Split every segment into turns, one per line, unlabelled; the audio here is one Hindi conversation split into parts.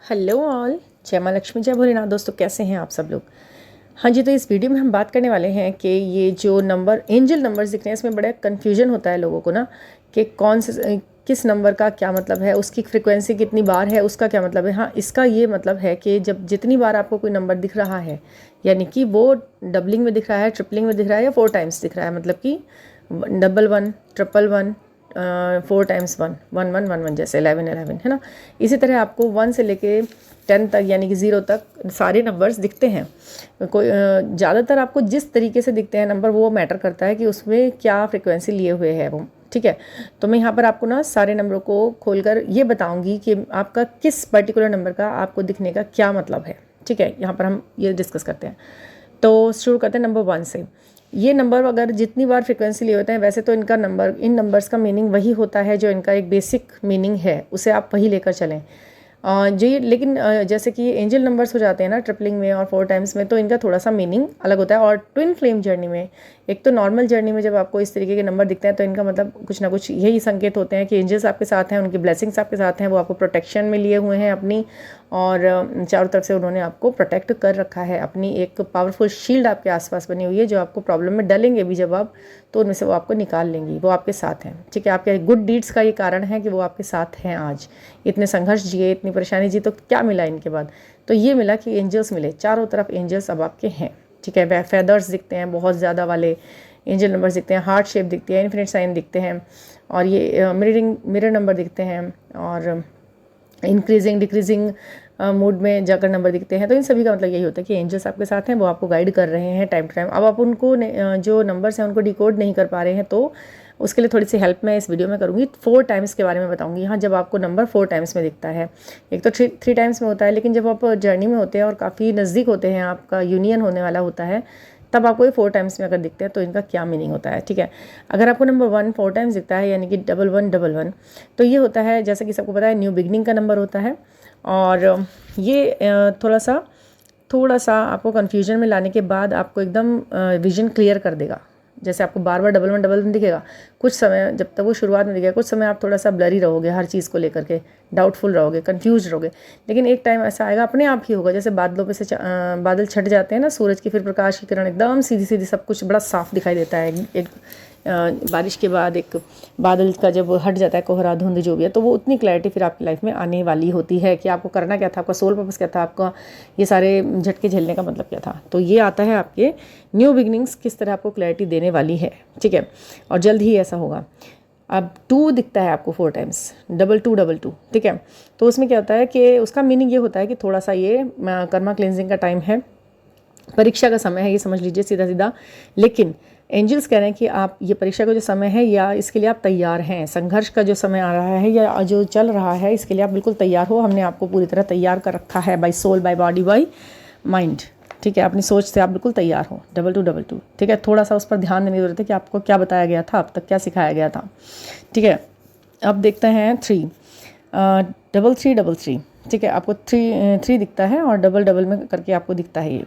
हेलो ऑल, जय माँ लक्ष्मी, जय भोलेनाथ। दोस्तों कैसे हैं आप सब लोग। हाँ जी, तो इस वीडियो में हम बात करने वाले हैं कि ये जो नंबर एंजल नंबर्स दिख रहे हैं इसमें बड़ा कन्फ्यूजन होता है लोगों को ना, कि कौन से किस नंबर का क्या मतलब है, उसकी फ्रिक्वेंसी कितनी बार है, उसका क्या मतलब है। हाँ, इसका ये मतलब है कि जब जितनी बार आपको कोई नंबर दिख रहा है, यानी कि वो डबलिंग में दिख रहा है, ट्रिपलिंग में दिख रहा है या 4 टाइम्स दिख रहा है, मतलब कि 11 1 4 टाइम्स 1 1 1 1 1, जैसे 11 11 है ना। इसी तरह आपको 1 से लेके 10 तक यानी कि 0 तक सारे नंबर्स दिखते हैं। कोई ज़्यादातर आपको जिस तरीके से दिखते हैं नंबर, वो मैटर करता है कि उसमें क्या फ्रिक्वेंसी लिए हुए है वो। ठीक है, तो मैं यहाँ पर आपको ना सारे नंबरों को खोलकर ये बताऊंगी कि आपका किस पर्टिकुलर नंबर का आपको दिखने का क्या मतलब है। ठीक है, यहाँ पर हम ये डिस्कस करते हैं। तो शुरू करते हैं नंबर 1 से। ये नंबर अगर जितनी बार फ्रिक्वेंसी लिए होते हैं, वैसे तो इनका नंबर, इन नंबर्स का मीनिंग वही होता है जो इनका एक बेसिक मीनिंग है, उसे आप वही लेकर चलें जी। लेकिन जैसे कि एंजल नंबर्स हो जाते हैं ना ट्रिपलिंग में और 4 टाइम्स में, तो इनका थोड़ा सा मीनिंग अलग होता है। और ट्विन फ्लेम जर्नी में, एक तो नॉर्मल जर्नी में जब आपको इस तरीके के नंबर दिखते हैं तो इनका मतलब कुछ ना कुछ यही संकेत होते हैं कि एंजल्स आपके साथ हैं, उनकी ब्लेसिंग्स आपके साथ हैं, वो आपको प्रोटेक्शन में लिए हुए हैं अपनी, और चारों तरफ से उन्होंने आपको प्रोटेक्ट कर रखा है। अपनी एक पावरफुल शील्ड आपके आसपास बनी हुई है, जो आपको प्रॉब्लम में डलेंगे भी जब आप, तो उनमें से वो आपको निकाल लेंगी, वो आपके साथ हैं। ठीक है, आपके गुड डीड्स का ये कारण है कि वो आपके साथ हैं। आज इतने संघर्ष जिए, इतनी परेशानी जी, तो क्या मिला इनके बाद? तो ये मिला कि एंजल्स मिले, चारों तरफ एंजल्स अब आपके हैं। ठीक है, फेदर्स दिखते हैं बहुत ज़्यादा वाले एंजल नंबर्स दिखते हैं, हार्ट शेप दिखती है, इन्फिनिट साइन दिखते हैं, और ये मिरर नंबर दिखते हैं, और इंक्रीजिंग डिक्रीजिंग मूड में जाकर नंबर दिखते हैं। तो इन सभी का मतलब यही होता है कि एंजल्स आपके साथ हैं, वो आपको गाइड कर रहे हैं टाइम टू टाइम। अब आप उनको जो नंबर्स हैं उनको डिकोड नहीं कर पा रहे हैं, तो उसके लिए थोड़ी सी हेल्प मैं इस वीडियो में करूँगी। 4 टाइम्स के बारे में बताऊँगी। यहाँ जब आपको नंबर 4 टाइम्स में दिखता है, एक तो 3 टाइम्स में होता है, लेकिन जब आप जर्नी में होते हैं और काफ़ी नज़दीक होते हैं, आपका यूनियन होने वाला होता है, तब आपको ये 4 टाइम्स में अगर दिखते हैं तो इनका क्या मीनिंग होता है। ठीक है, अगर आपको नंबर 1 4 टाइम्स दिखता है, यानी कि 1111, तो ये होता है, जैसे कि सबको पता है, न्यू बिगनिंग का नंबर होता है। और ये थोड़ा सा आपको कन्फ्यूजन में लाने के बाद आपको एकदम विजन क्लियर कर देगा। जैसे आपको बार बार 1111 दिखेगा, कुछ समय जब तक वो शुरुआत में दिखेगा, कुछ समय आप थोड़ा सा ब्लरी रहोगे, हर चीज़ को लेकर के डाउटफुल रहोगे, कंफ्यूज रहोगे। लेकिन एक टाइम ऐसा आएगा, अपने आप ही होगा, जैसे बादलों पे से बादल छट जाते हैं ना, सूरज की फिर प्रकाश की किरण एकदम सीधी सीधी, सब कुछ बड़ा साफ दिखाई देता है। एक बारिश के बाद एक बादल का जब हट जाता है, कोहरा धुंध जो भी है, तो वो उतनी क्लैरिटी फिर आपकी लाइफ में आने वाली होती है कि आपको करना क्या था, आपका सोल पर्पस क्या था, आपका ये सारे झटके झेलने का मतलब क्या था। तो ये आता है आपके न्यू बिगनिंग्स किस तरह आपको क्लैरिटी देने वाली है। ठीक है, और जल्द ही ऐसा होगा। अब 2 दिखता है आपको 4 टाइम्स, 2222। ठीक है, तो उसमें क्या होता है कि उसका मीनिंग ये होता है कि थोड़ा सा ये कर्मा क्लेंजिंग का टाइम है, परीक्षा का समय है, ये समझ लीजिए सीधा सीधा। लेकिन एंजल्स कह रहे हैं कि आप ये परीक्षा का जो समय है, या इसके लिए आप तैयार हैं, संघर्ष का जो समय आ रहा है या जो चल रहा है, इसके लिए आप बिल्कुल तैयार हो। हमने आपको पूरी तरह तैयार कर रखा है, by soul, by body, by mind. ठीक है, अपनी सोच से आप बिल्कुल तैयार हो। 2222। ठीक है, थोड़ा सा उस पर ध्यान देने की जरूरत है कि आपको क्या बताया गया था, अब तक क्या सिखाया गया था। ठीक है, अब देखते हैं 3 3333। ठीक है, आपको 3 दिखता है और डबल डबल में करके आपको दिखता है ये।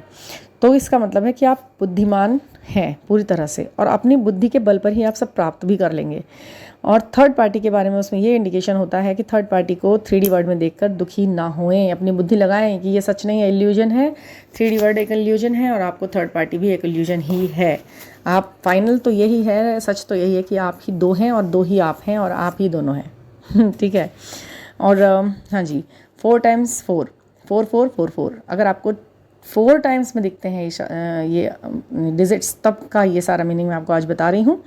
तो इसका मतलब है कि आप बुद्धिमान हैं पूरी तरह से, और अपनी बुद्धि के बल पर ही आप सब प्राप्त भी कर लेंगे। और थर्ड पार्टी के बारे में उसमें ये इंडिकेशन होता है कि थर्ड पार्टी को 3D वर्ड में देखकर दुखी ना होएं, अपनी बुद्धि लगाएं कि ये सच नहीं है, इल्यूजन है। 3D वर्ड एक इल्यूजन है, और आपको थर्ड पार्टी भी एक इल्यूजन ही है। आप फाइनल तो यही है, सच तो यही है कि आप ही 2 हैं और 2 ही आप हैं, और आप ही दोनों हैं। ठीक है, और हाँ जी, 4 टाइम्स 4 4 4 4 4, अगर आपको 4 टाइम्स में दिखते हैं ये डिजिट्स, तब का ये सारा मीनिंग मैं आपको आज बता रही हूँ।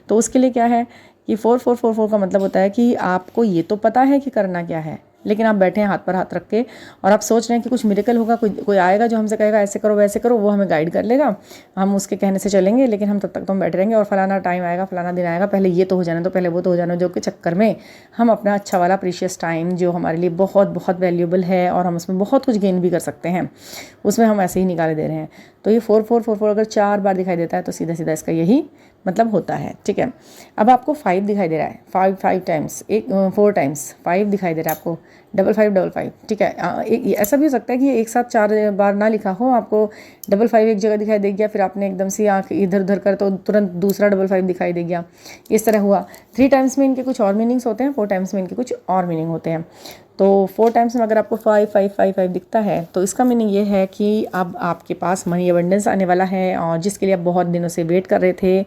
तो उसके लिए क्या है कि 4444 का मतलब होता है कि आपको ये तो पता है कि करना क्या है, लेकिन आप बैठे हैं हाथ पर हाथ रख के, और आप सोच रहे हैं कि कुछ मिरेकल होगा, कोई आएगा जो हमसे कहेगा ऐसे करो वैसे करो, वो हमें गाइड कर लेगा, हम उसके कहने से चलेंगे। लेकिन हम तब तक तो हम बैठे रहेंगे, और फलाना टाइम आएगा, फलाना दिन आएगा, पहले ये तो हो जाना, तो पहले वो तो हो जाना, जो के चक्कर में हम अपना अच्छा वाला प्रीशियस टाइम, जो हमारे लिए बहुत बहुत वैल्यूएबल है और हम उसमें बहुत कुछ गेन भी कर सकते हैं, उसमें हम ऐसे ही निकाले दे रहे हैं। तो ये 4444 अगर 4 बार दिखाई देता है, तो सीधा सीधा इसका यही मतलब होता है। ठीक है, अब आपको 5 दिखाई दे रहा है, 5 टाइम्स, 4 टाइम्स 5 दिखाई दे रहा है आपको, 5555, ठीक है। ऐसा भी हो सकता है कि ये एक साथ 4 बार ना लिखा हो, आपको 55 एक जगह दिखाई दे गया, फिर आपने एकदम से आँख इधर उधर कर तो तुरंत दूसरा 55 दिखाई दे गया, इस तरह हुआ। 3 टाइम्स में इनके कुछ और मीनिंग्स होते हैं, 4 टाइम्स में इनके कुछ और मीनिंग होते हैं। तो 4 टाइम्स में अगर आपको 5555 दिखता है तो इसका मीनिंग ये है कि अब आपके पास मनी अबंडेंस आने वाला है, और जिसके लिए आप बहुत दिनों से वेट कर रहे थे,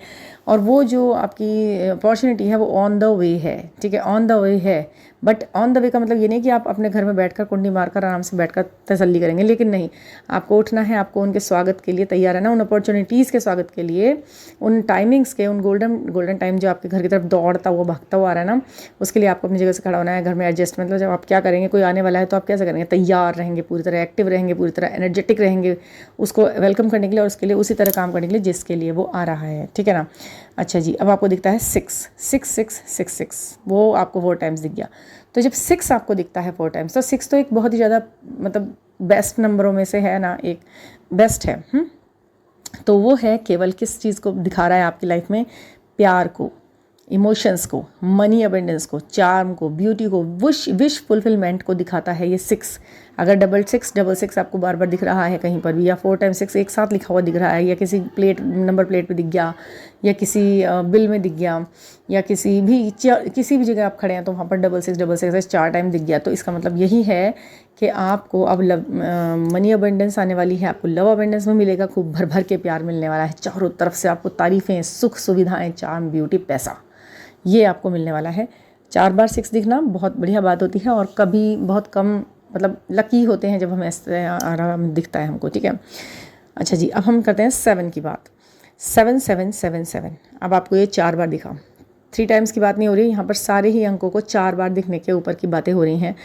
और वो जो आपकी अपॉर्चुनिटी है वो ऑन द वे है, ठीक है, ऑन द वे है। बट ऑन द वे का मतलब ये नहीं कि आप अपने घर में बैठकर कुंडी मारकर आराम से बैठकर तसल्ली करेंगे, लेकिन नहीं, आपको उठना है, आपको उनके स्वागत के लिए तैयार रहना, उन अपॉर्चुनिटीज़ के स्वागत के लिए, उन टाइमिंग्स के, उन गोल्डन टाइम जो आपके घर की तरफ दौड़ता हुआ भागता हुआ आ रहा है ना, उसके लिए आपको अपनी जगह से खड़ा होना है। घर में एडजस्ट, मतलब जब आप क्या करेंगे, कोई आने वाला है तो आप कैसे करेंगे, तैयार रहेंगे, पूरी तरह एक्टिव रहेंगे, पूरी तरह एनर्जेटिक रहेंगे उसको वेलकम करने के लिए और उसके लिए उसी तरह काम करने के लिए जिसके लिए वो आ रहा है, ठीक है ना। अच्छा जी, अब आपको दिखता है 6, वो आपको 4 टाइम्स दिख गया। तो जब 6 आपको दिखता है 4 टाइम्स, तो 6 तो एक बहुत ही ज़्यादा मतलब बेस्ट नंबरों में से है ना, एक बेस्ट है। तो वो है केवल किस चीज़ को दिखा रहा है आपकी लाइफ में, प्यार को, इमोशंस को, मनी अबेंडेंस को, चार्म को, ब्यूटी को, विश फुलफिलमेंट को दिखाता है ये 6। अगर 666 आपको बार बार दिख रहा है कहीं पर भी, या 4 टाइम्स 6 एक साथ लिखा हुआ दिख रहा है, या किसी नंबर प्लेट पे दिख गया, या किसी बिल में दिख गया, या किसी भी जगह आप खड़े हैं तो वहाँ पर 666 4 टाइम दिख गया, तो इसका मतलब यही है कि आपको अब मनी अबेंडेंस आने वाली है, आपको लव अबेंडेंस में मिलेगा, खूब भर भर के प्यार मिलने वाला है, चारों तरफ से आपको तारीफ़ें, सुख सुविधाएँ, चार्म, ब्यूटी, पैसा, ये आपको मिलने वाला है। 4 बार 6 दिखना बहुत बढ़िया बात होती है, और कभी बहुत कम मतलब लकी होते हैं जब हमें ऐसे आराम दिखता है हमको, ठीक है। अच्छा जी, अब हम करते हैं 7 की बात। 7777, अब आपको ये 4 बार दिखा। 3 टाइम्स की बात नहीं हो रही यहाँ पर, सारे ही अंकों को 4 बार दिखने के ऊपर की बातें हो रही हैं।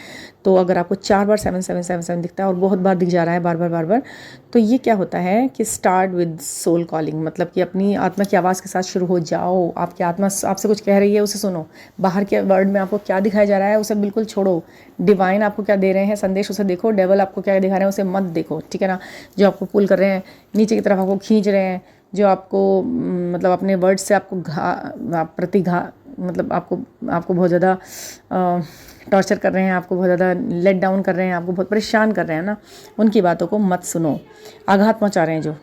तो अगर आपको 4 बार 7777 दिखता है और बहुत बार दिख जा रहा है, बार बार, तो ये क्या होता है कि स्टार्ट विद सोल कॉलिंग, मतलब कि अपनी आत्मा की आवाज़ के साथ शुरू हो जाओ। आपकी आत्मा आपसे कुछ कह रही है, उसे सुनो। बाहर के वर्ड में आपको क्या दिखाया जा रहा है उसे बिल्कुल छोड़ो। डिवाइन आपको क्या दे रहे हैं संदेश, उसे देखो। डेवल आपको क्या दिखा रहे हैं उसे मत देखो, ठीक है ना। जो आपको पुल कर रहे हैं, नीचे की तरफ आपको खींच रहे हैं, जो आपको मतलब अपने वर्ड से आपको मतलब आपको बहुत ज़्यादा टॉर्चर कर रहे हैं, आपको बहुत ज़्यादा लेट डाउन कर रहे हैं, आपको बहुत परेशान कर रहे हैं ना, उनकी बातों को मत सुनो। आघात पहुंचा रहे हैं जो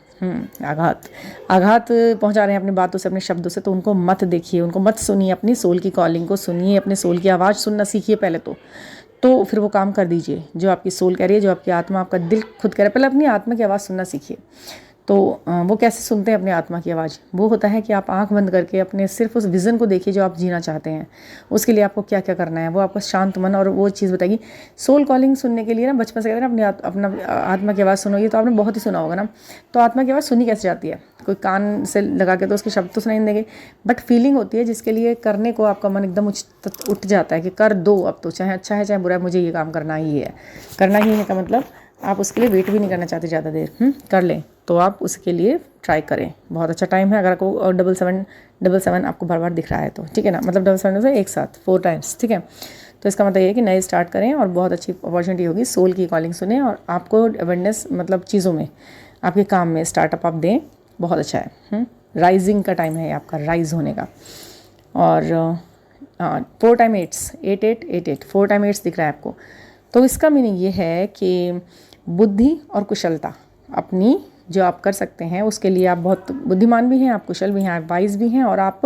आघात पहुंचा रहे हैं अपनी बातों से, अपने शब्दों से, तो उनको मत देखिए, उनको मत सुनिए। अपनी सोल की कॉलिंग को सुनिए, अपने सोल की आवाज़ सुनना सीखिए पहले तो फिर वो काम कर दीजिए जो आपकी सोल कह रही है, जो आपकी आत्मा, आपका दिल खुद कह रहा है। पहले अपनी आत्मा की आवाज़ सुनना सीखिए। तो वो कैसे सुनते हैं अपनी आत्मा की आवाज़? वो होता है कि आप आंख बंद करके अपने सिर्फ उस विज़न को देखिए जो आप जीना चाहते हैं। उसके लिए आपको क्या क्या करना है, वो आपका शांत मन और वो चीज़ बताएगी। सोल कॉलिंग सुनने के लिए ना, बचपन से कहते हैं ना अपना आत्मा की आवाज़ सुनो, ये तो आपने बहुत ही सुना होगा ना। तो आत्मा की आवाज़ सुनी कैसे जाती है? कोई कान से लगा के तो उसके शब्द तो सुनाई नहीं देंगे, बट फीलिंग होती है जिसके लिए करने को आपका मन एकदम उठ जाता है कि कर दो अब तो, चाहे अच्छा है चाहे बुरा है, मुझे ये काम करना ही है। करना ही है का मतलब आप उसके लिए वेट भी नहीं करना चाहते ज़्यादा देर, कर लें तो आप उसके लिए ट्राई करें। बहुत अच्छा टाइम है अगर आपको 7777 आपको बार बार दिख रहा है तो, ठीक है ना। मतलब 77 से एक साथ 4 टाइम्स, ठीक है। तो इसका मतलब ये है कि नए स्टार्ट करें और बहुत अच्छी अपॉर्चुनिटी होगी। सोल की कॉलिंग सुने और आपको अवेयरनेस मतलब चीज़ों में, आपके काम में स्टार्टअप आप दें, बहुत अच्छा है। राइजिंग का टाइम है आपका, राइज होने का। और 4 टाइम 8 4 टाइम 8 दिख रहा है आपको। तो इसका मीनिंग ये है कि बुद्धि और कुशलता अपनी जो आप कर सकते हैं उसके लिए आप बहुत बुद्धिमान भी हैं, आप कुशल भी हैं, आप वाइज भी हैं और आप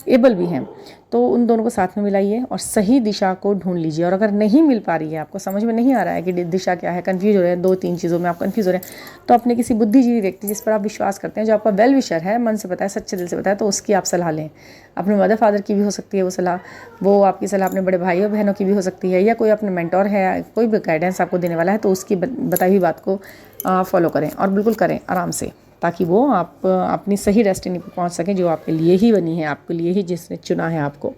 एबल भी हैं। तो उन दोनों को साथ में मिलाइए और सही दिशा को ढूंढ लीजिए। और अगर नहीं मिल पा रही है, आपको समझ में नहीं आ रहा है कि दिशा क्या है, कंफ्यूज हो रहे हैं 2-3 चीज़ों में आप कंफ्यूज हो रहे हैं, तो अपने किसी बुद्धिजीवी व्यक्ति जिस पर आप विश्वास करते हैं, जो आपका वेल विशर है, मन से पता है, सच्चे दिल से पता है, तो उसकी आप सलाह लें। अपने मदर फादर की भी हो सकती है वो सलाह, वो आपकी सलाह अपने बड़े भाई और बहनों की भी हो सकती है, या कोई अपने मेंटोर है, कोई भी गाइडेंस आपको देने वाला है, तो उसकी बताई हुई बात को फॉलो करें और बिल्कुल करें आराम से, ताकि वो आप अपनी सही डेस्टिनी पर पहुंच सकें जो आपके लिए ही बनी है, आपके लिए ही जिसने चुना है आपको।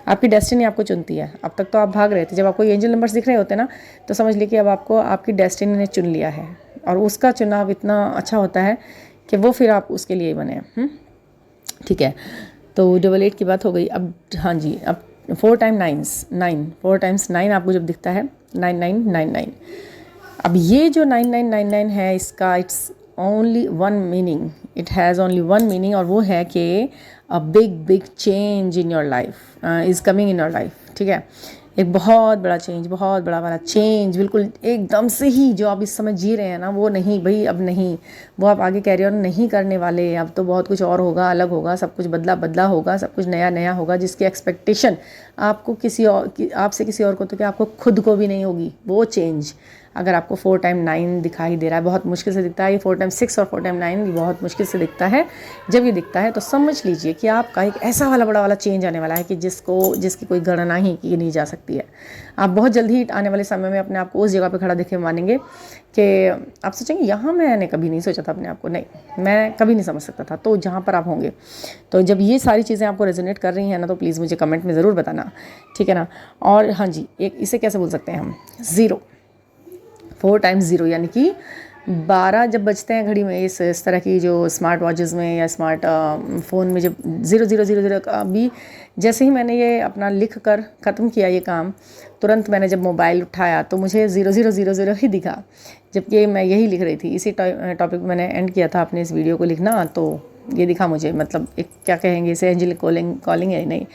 आपकी डेस्टिनी आपको चुनती है। अब तक तो आप भाग रहे थे, जब आपको एंजल नंबर्स दिख रहे होते ना, तो समझ लीजिए कि अब आपको आपकी डेस्टिनी ने चुन लिया है और उसका चुनाव इतना अच्छा होता है कि वो फिर आप उसके लिए बने हैं। ठीक है, तो 88 की बात हो गई। अब हाँ जी, अब 4 टाइम्स 9 आपको जब दिखता है 9999, अब ये जो 9999 है, इसका it's only one meaning, it has only one meaning, और वो है कि a big change in your life is coming in your life. ठीक है, एक बहुत बड़ा चेंज, बहुत बड़ा वाला चेंज, बिल्कुल एकदम से ही जो आप इस समय जी रहे हैं ना, वो नहीं भाई, अब नहीं, वो आप आगे कैरी ऑन नहीं करने वाले। अब तो बहुत कुछ और होगा, अलग होगा, सब कुछ बदला बदला होगा, सब कुछ नया नया होगा, जिसकी एक्सपेक्टेशन आपको किसी और आपसे किसी और को तो क्या, आपको खुद को भी नहीं होगी वो चेंज। अगर आपको 4 टाइम 9 दिखाई दे रहा है, बहुत मुश्किल से दिखता है, ये 4 टाइम 6 और 4 टाइम 9 बहुत मुश्किल से दिखता है। जब ये दिखता है तो समझ लीजिए कि आपका एक ऐसा वाला बड़ा वाला चेंज आने वाला है कि जिसकी कोई गणना ही की नहीं जा सकती है। आप बहुत जल्दी ही आने वाले समय में अपने आप को उस जगह पे खड़ा देखे मानेंगे कि आप सोचेंगे यहाँ मैंने कभी नहीं सोचा था अपने आप को, नहीं मैं कभी नहीं समझ सकता था। तो जहाँ पर आप होंगे, तो जब ये सारी चीज़ें आपको रेजोनेट कर रही हैं ना, तो प्लीज़ मुझे कमेंट में ज़रूर बताना, ठीक है ना। और हाँ जी, एक इसे कैसे बोल सकते हैं हम, 0, 4 टाइम्स 0, यानी कि 12 जब बजते हैं घड़ी में, इस तरह की जो स्मार्ट वॉचेस में या स्मार्ट फ़ोन में जब 0000 अभी जैसे ही मैंने ये अपना लिख कर ख़त्म किया ये काम, तुरंत मैंने जब मोबाइल उठाया तो मुझे 0000 ही दिखा, जबकि मैं यही लिख रही थी। इसी टॉपिक मैंने एंड किया था अपने इस वीडियो को लिखना, तो ये दिखा मुझे, मतलब एक क्या कहेंगे इसे, एंजल कॉलिंग है नहीं,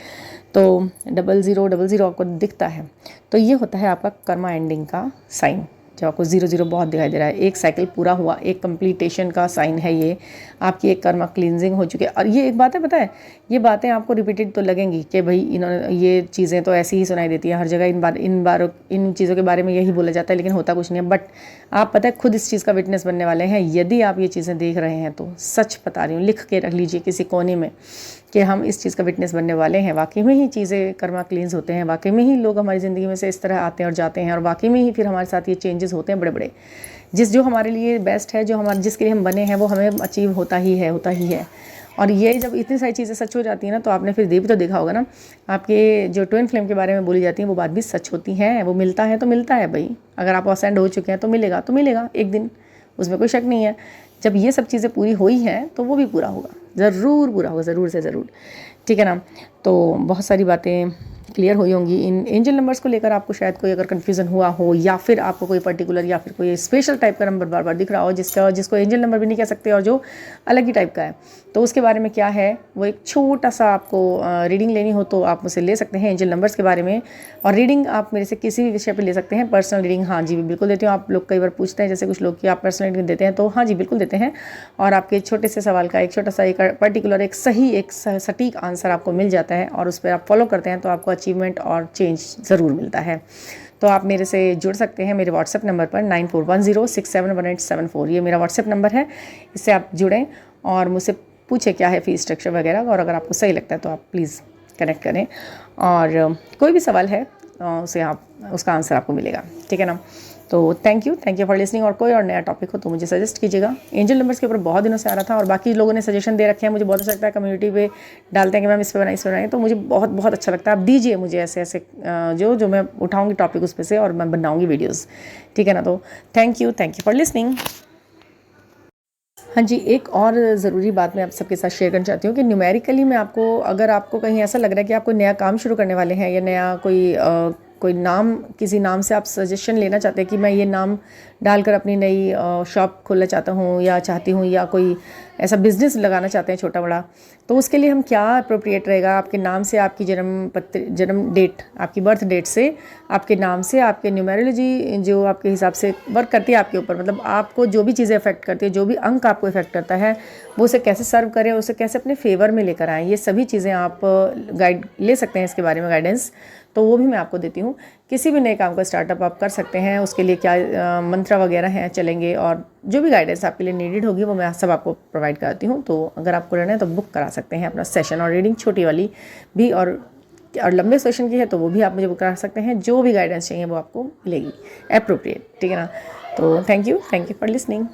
तो 0000 आपको दिखता है, तो ये होता है आपका कर्मा एंडिंग का साइन। जब आपको 00 बहुत दिखाई दे रहा है, एक साइकिल पूरा हुआ, एक कंप्लीटेशन का साइन है ये, आपकी एक कर्मा क्लींजिंग हो चुकी है। और ये एक बात है, पता है, ये बातें आपको रिपीटेड तो लगेंगी कि भाई इन्होंने ये चीज़ें तो ऐसी ही सुनाई देती हैं हर जगह, इन चीज़ों के बारे में यही बोला जाता है, लेकिन होता कुछ नहीं है। बट आप पता है खुद इस चीज़ का विटनेस बनने वाले हैं। यदि आप ये चीज़ें देख रहे हैं तो सच बता रही हूँ, लिख के रख लीजिए किसी कोने में कि हम इस चीज़ का विटनेस बनने वाले हैं। वाकई में ही चीज़ें कर्मा क्लींस होते हैं, वाकई में ही लोग हमारी ज़िंदगी में से इस तरह आते हैं और जाते हैं, और वाकई में ही फिर हमारे साथ ये चेंजेस होते हैं बड़े बड़े। जो हमारे लिए बेस्ट है, जो हमारे जिसके लिए हम बने हैं, वो हमें अचीव होता ही है। और ये जब इतनी सारी चीज़ें सच हो जाती हैं ना, तो आपने फिर ये भी तो देखा होगा ना, आपके जो ट्विन फ्लेम के बारे में बोली जाती हैं वो बात भी सच होती हैं। वो मिलता है तो मिलता है भाई, अगर आप असेंड हो चुके हैं तो मिलेगा एक दिन, उसमें कोई शक नहीं है। जब ये सब चीज़ें पूरी हुई हैं तो वो भी पूरा होगा, ज़रूर पूरा होगा, ज़रूर से ज़रूर, ठीक है ना। तो बहुत सारी बातें क्लियर हुई होंगी इन एंजल नंबर्स को लेकर। आपको शायद कोई अगर कन्फ्यूज़न हुआ हो, या फिर आपको कोई पर्टिकुलर या फिर कोई स्पेशल टाइप का नंबर बार बार दिख रहा हो, जिसको एंजल नंबर भी नहीं कह सकते और जो अलग ही टाइप का है, तो उसके बारे में क्या है, वो एक छोटा सा आपको रीडिंग लेनी हो तो आप मुझसे ले सकते हैं एंजल नंबर्स के बारे में। और रीडिंग आप मेरे से किसी भी विषय पर ले सकते हैं, पर्सनल रीडिंग हाँ जी बिल्कुल देती हूँ। आप लोग कई बार पूछते हैं, जैसे कुछ लोग कि आप पर्सनल रीडिंग देते हैं, तो हाँ जी बिल्कुल देते हैं। और आपके छोटे से सवाल का एक छोटा सा एक पर्टिकुलर एक सटीक आंसर आपको मिल जाता है, और उस पर आप फॉलो करते हैं तो आपको अचीवमेंट और चेंज ज़रूर मिलता है। तो आप मेरे से जुड़ सकते हैं मेरे व्हाट्सएप नंबर पर 9410671874, ये मेरा व्हाट्सएप नंबर है। इससे आप जुड़ें और मुझसे पूछें क्या है फ़ीस स्ट्रक्चर वगैरह, और अगर आपको सही लगता है तो आप प्लीज़ कनेक्ट करें, और कोई भी सवाल है उसका आंसर आपको मिलेगा, ठीक है ना। तो थैंक यू फॉर लिसनिंग। और कोई और नया टॉपिक हो तो मुझे सजेस्ट कीजिएगा। एंजल नंबर्स के ऊपर बहुत दिनों से आ रहा था, और बाकी लोगों ने सजेशन दे रखे हैं, मुझे बहुत अच्छा लगता है। कम्युनिटी पे डालते हैं कि मैम इस पर बनाएं, तो मुझे बहुत बहुत अच्छा लगता है। आप दीजिए मुझे ऐसे जो मैं उठाऊँगी टॉपिक उस पर से, और मैं बनाऊँगी वीडियोज़, ठीक है ना। तो थैंक यू फॉर लिसनिंग। हाँ जी, एक और ज़रूरी बात मैं आप सबके साथ शेयर करना चाहती हूँ कि न्यूमेरिकली मैं अगर आपको कहीं ऐसा लग रहा है कि आप कोई नया काम शुरू करने वाले हैं, या नया कोई नाम, किसी नाम से आप सजेशन लेना चाहते हैं कि मैं ये नाम डालकर अपनी नई शॉप खोलना चाहता हूँ या चाहती हूँ, या कोई ऐसा बिज़नेस लगाना चाहते हैं छोटा बड़ा, तो उसके लिए हम क्या अप्रोप्रिएट रहेगा, आपके नाम से आपकी जन्म डेट, आपकी बर्थ डेट से आपके नाम से आपके न्यूमेरोलॉजी जो आपके हिसाब से वर्क करती है आपके ऊपर, मतलब आपको जो भी चीज़ें अफेक्ट करती है, जो भी अंक आपको इफेक्ट करता है, वो उसे कैसे सर्व करें, उसे कैसे अपने फेवर में लेकर आएँ, ये सभी चीज़ें आप गाइड ले सकते हैं, इसके बारे में गाइडेंस तो वो भी मैं आपको देती हूँ। किसी भी नए काम का स्टार्टअप आप कर सकते हैं, उसके लिए क्या मंत्र वगैरह हैं चलेंगे, और जो भी गाइडेंस आपके लिए नीडेड होगी वो मैं सब आपको प्रोवाइड कराती हूँ। तो अगर आपको लेना है तो बुक करा सकते हैं अपना सेशन, और रीडिंग छोटी वाली भी और लंबे सेशन की है तो वो भी आप मुझे बुक करा सकते हैं। जो भी गाइडेंस चाहिए वो आपको मिलेगी एप्रोप्रिएट, ठीक है ना। तो थैंक यू फॉर लिसनिंग।